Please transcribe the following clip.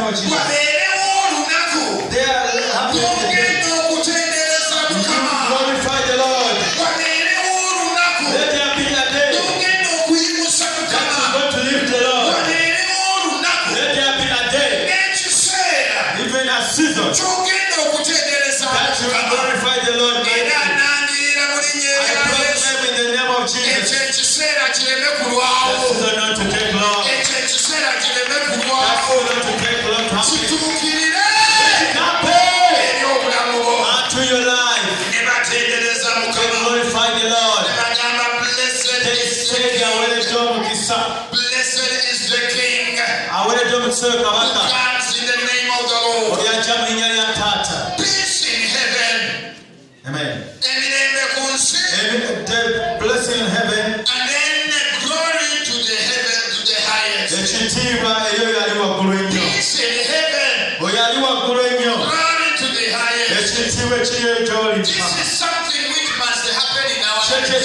of Jesus. They are happy. Glorify the Lord. Let there be a day that is going to lift the Lord. Let there be a day, even a season, that you will glorify the Lord. I bless them in the name of Jesus. That season not to take long. That season not to take long. Unto your life. Glorify the Lord. Blessed is the King who comes in the name of the Lord. Peace in heaven. Amen. And The blessing in heaven. then glory to the heaven, to the highest. Peace in heaven. Glory to the highest. This is something which must happen in our lives.